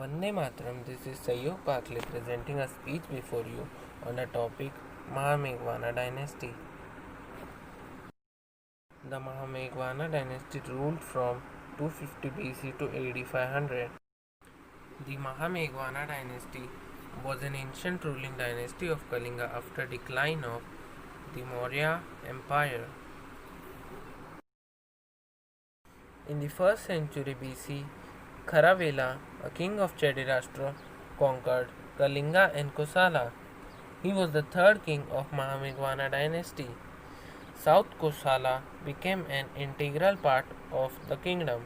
Vande Mataram, this is Sayog Pakle presenting a speech before you on the topic Mahamegwana dynasty. The Mahamegwana dynasty ruled from 250 BC to AD 500. The Mahamegwana dynasty was an ancient ruling dynasty of Kalinga after decline of the Maurya Empire. In the 1st century BC, Kharavela, a king of Cheddirashtra, conquered Kalinga and Kosala. He was the third king of Mahamegwana dynasty. South Kosala became an integral part of the kingdom.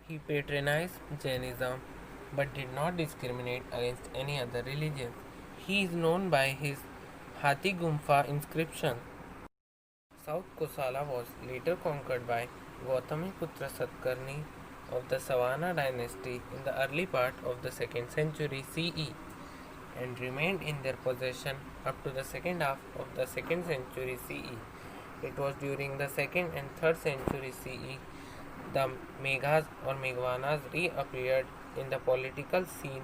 He patronized Jainism but did not discriminate against any other religion. He is known by his Hathi Gumfa inscription. South Kosala was later conquered by Gautamiputra Satkarni of the Savana dynasty in the early part of the 2nd century CE and remained in their possession up to the second half of the 2nd century CE. It was during the 2nd and 3rd century CE the Meghas or Meghwanas reappeared in the political scene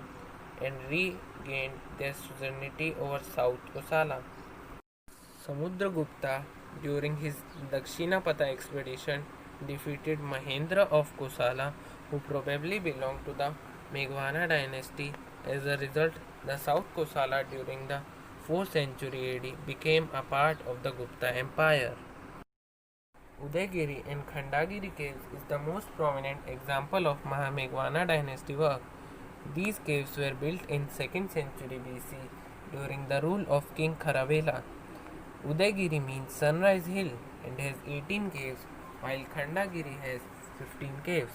and regained their sovereignty over South Kosala. Samudragupta, during his Dakshinapata expedition, defeated Mahendra of Kosala, who probably belonged to the Meghwana dynasty. As a result, the South Kosala during the 4th century AD became a part of the Gupta Empire. Udaygiri and Khandagiri caves is the most prominent example of Mahamegwana dynasty work. These caves were built in 2nd century BC during the rule of King Kharavela. Udaygiri means Sunrise Hill and has 18 caves, while Khandagiri has 15 caves.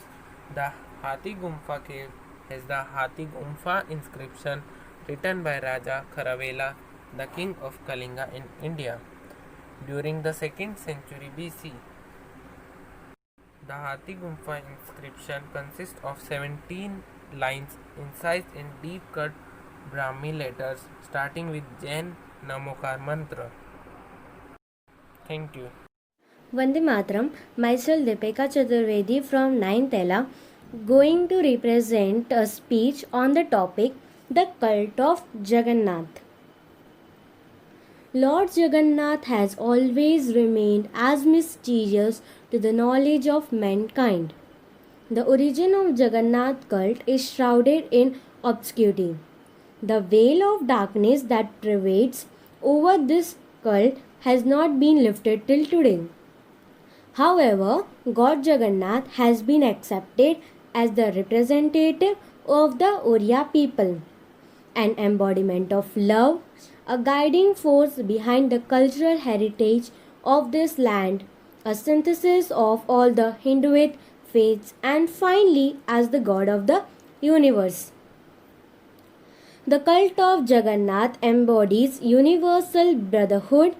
The Hathi Gumfa cave has the Hathi Gumfa inscription written by Raja Kharavela, the king of Kalinga in India, during the 2nd century BC. The Hathi Gumfa inscription consists of 17 lines incised in deep-cut Brahmi letters starting with Jain Namokar mantra. Thank you. Vande Mataram, myself Deepika Chaturvedi from 9th Ela, going to represent a speech on the topic The Cult of Jagannath. Lord Jagannath has always remained as mysterious to the knowledge of mankind. The origin of Jagannath cult is shrouded in obscurity. The veil of darkness that pervades over this cult has not been lifted till today. However, God Jagannath has been accepted as the representative of the Oriya people, an embodiment of love, a guiding force behind the cultural heritage of this land, a synthesis of all the Hinduist faiths, and finally as the God of the universe. The cult of Jagannath embodies universal brotherhood,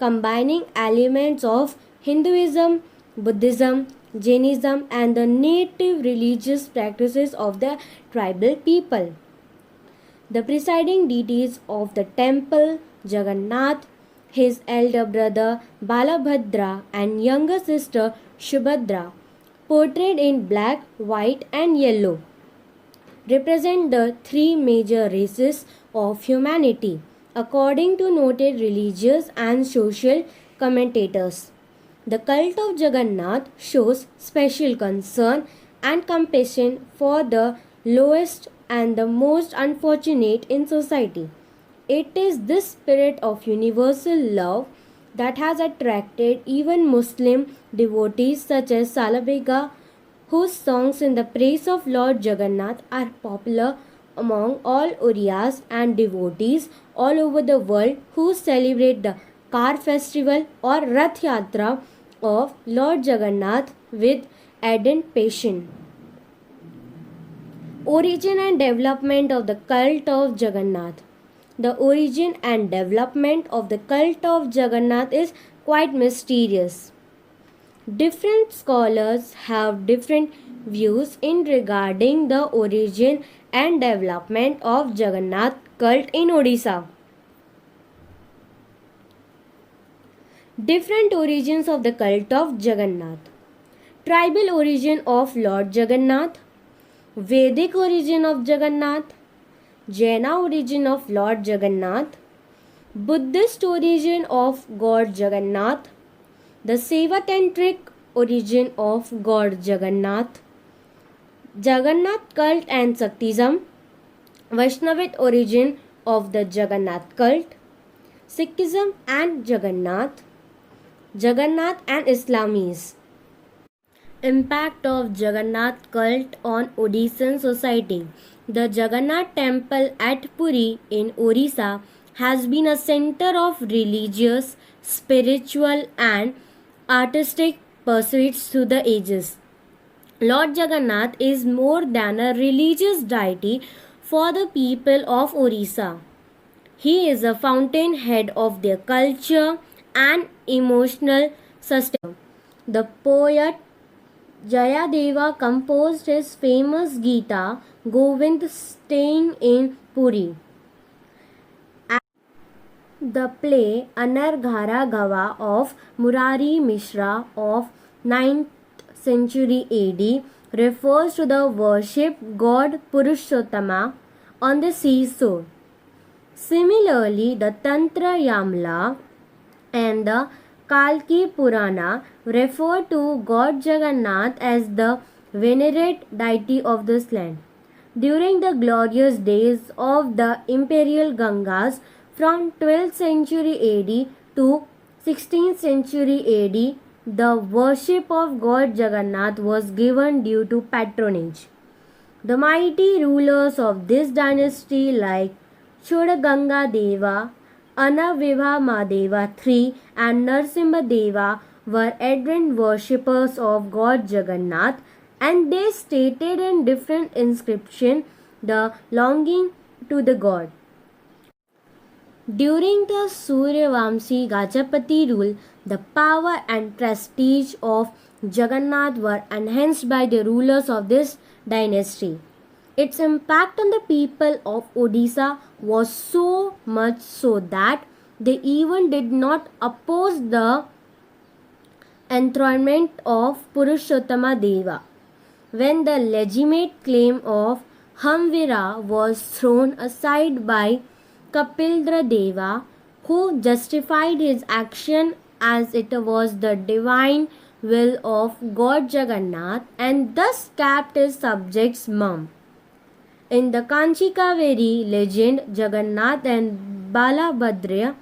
combining elements of Hinduism, Buddhism, Jainism, and the native religious practices of the tribal people. The presiding deities of the temple, Jagannath, his elder brother Balabhadra, and younger sister Subhadra, portrayed in black, white, and yellow, represent the three major races of humanity, according to noted religious and social commentators. The cult of Jagannath shows special concern and compassion for the lowest and the most unfortunate in society. It is this spirit of universal love that has attracted even Muslim devotees such as Salabega, whose songs in the praise of Lord Jagannath are popular among all Oriyas and devotees all over the world who celebrate the Car festival or Rath Yatra of Lord Jagannath with ardent passion. Origin and development of the cult of Jagannath. The origin and development of the cult of Jagannath is quite mysterious. Different scholars have different views in regarding the origin and development of Jagannath cult in Odisha. Different origins of the cult of Jagannath. Tribal origin of Lord Jagannath. Vedic origin of Jagannath, Jaina origin of Lord Jagannath, Buddhist origin of God Jagannath, the Seva-tantric origin of God Jagannath, Jagannath cult and Shaktism, Vaishnavite origin of the Jagannath cult, Sikhism and Jagannath, Jagannath and Islamis. Impact of Jagannath cult on Odishan society. The Jagannath temple at Puri in Orissa has been a center of religious, spiritual and artistic pursuits through the ages. Lord Jagannath is more than a religious deity for the people of Orissa. He is a fountainhead of their culture and emotional sustenance. The poet Jayadeva composed his famous Gita Govind staying in Puri. The play Anarghara Gava of Murari Mishra of 9th century AD refers to the worship god Purushottama on the seashore. Similarly, the Tantra Yamla and the Kalki Purana refer to God Jagannath as the venerated deity of this land. During the glorious days of the imperial Gangas from 12th century AD to 16th century AD, the worship of God Jagannath was given due to patronage. The mighty rulers of this dynasty like Chodaganga Deva, Anavibha Madeva III and Narsimha Deva were ardent worshippers of God Jagannath, and they stated in different inscriptions the longing to the god. During the Suryavamsi Gajapati rule, the power and prestige of Jagannath were enhanced by the rulers of this dynasty. Its impact on the people of Odisha was so much so that they even did not oppose the enthronement of Purushottama Deva. When the legitimate claim of Hamvira was thrown aside by Kapildra Deva, who justified his action as it was the divine will of God Jagannath and thus kept his subjects mum. In the Kanchi Kaveri legend, Jagannath and Balabhadra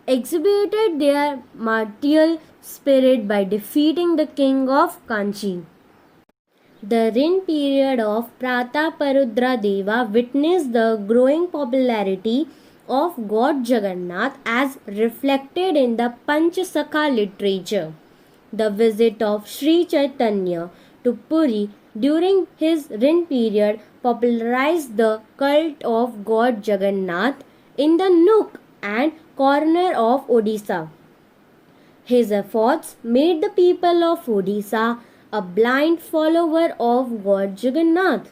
exhibited their martial spirit by defeating the king of Kanchi. The reign period of Prataparudra Deva witnessed the growing popularity of God Jagannath as reflected in the Panchasakha literature. The visit of Sri Chaitanya to Puri during his reign period popularized the cult of God Jagannath in the nook and corner of Odisha. His efforts made the people of Odisha a blind follower of God Jagannath.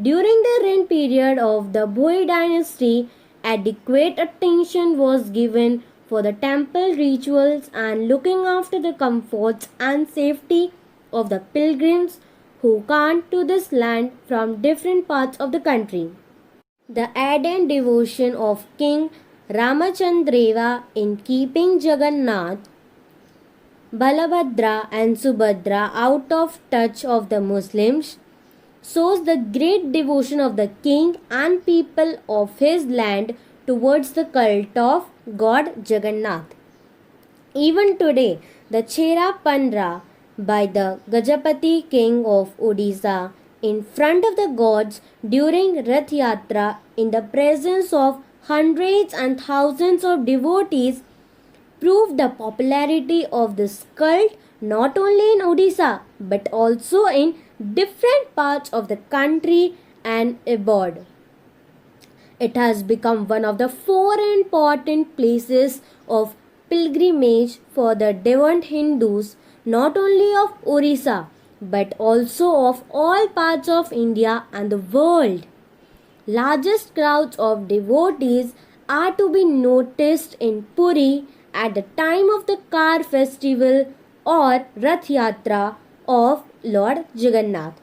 During the reign period of the Bhoi dynasty, adequate attention was given for the temple rituals and looking after the comforts and safety of the pilgrims who came to this land from different parts of the country. The ardent devotion of King Ramachandreva in keeping Jagannath, Balabhadra and Subhadra out of touch of the Muslims shows the great devotion of the king and people of his land towards the cult of God Jagannath. Even today, the Chera Pandra by the Gajapati king of Odisha in front of the gods during Rath Yatra in the presence of hundreds and thousands of devotees proved the popularity of this cult not only in Odisha but also in different parts of the country and abroad. It has become one of the four important places of pilgrimage for the devout Hindus not only of Orissa but also of all parts of India and the world. Largest crowds of devotees are to be noticed in Puri at the time of the Car festival or Rath Yatra of Lord Jagannath.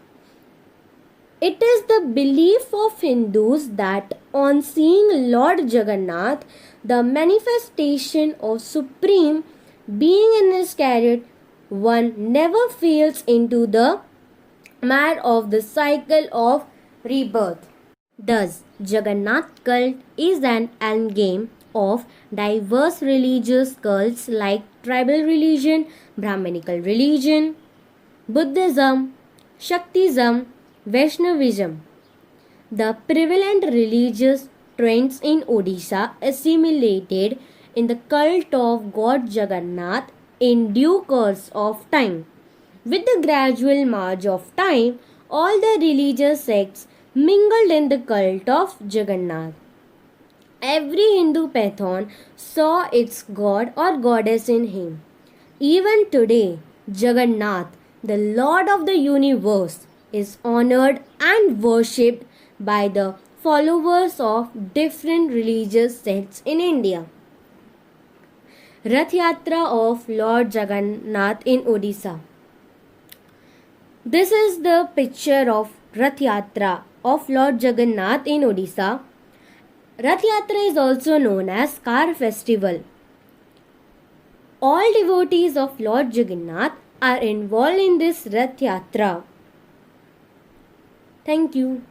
It is the belief of Hindus that on seeing Lord Jagannath, the manifestation of Supreme Being in his chariot, one never falls into the mad of the cycle of rebirth. Thus, Jagannath cult is an amalgam of diverse religious cults like tribal religion, Brahminical religion, Buddhism, Shaktism, Vaishnavism. The prevalent religious trends in Odisha assimilated in the cult of God Jagannath in due course of time. With the gradual march of time, all the religious sects mingled in the cult of Jagannath. Every Hindu pantheon saw its god or goddess in him. Even today, Jagannath, the Lord of the universe, is honored and worshipped by the followers of different religious sects in India. Rath Yatra of Lord Jagannath in Odisha. This is the picture of Rath Yatra of Lord Jagannath in Odisha. Rath Yatra is also known as Car Festival. All devotees of Lord Jagannath are involved in this Rath Yatra. Thank you.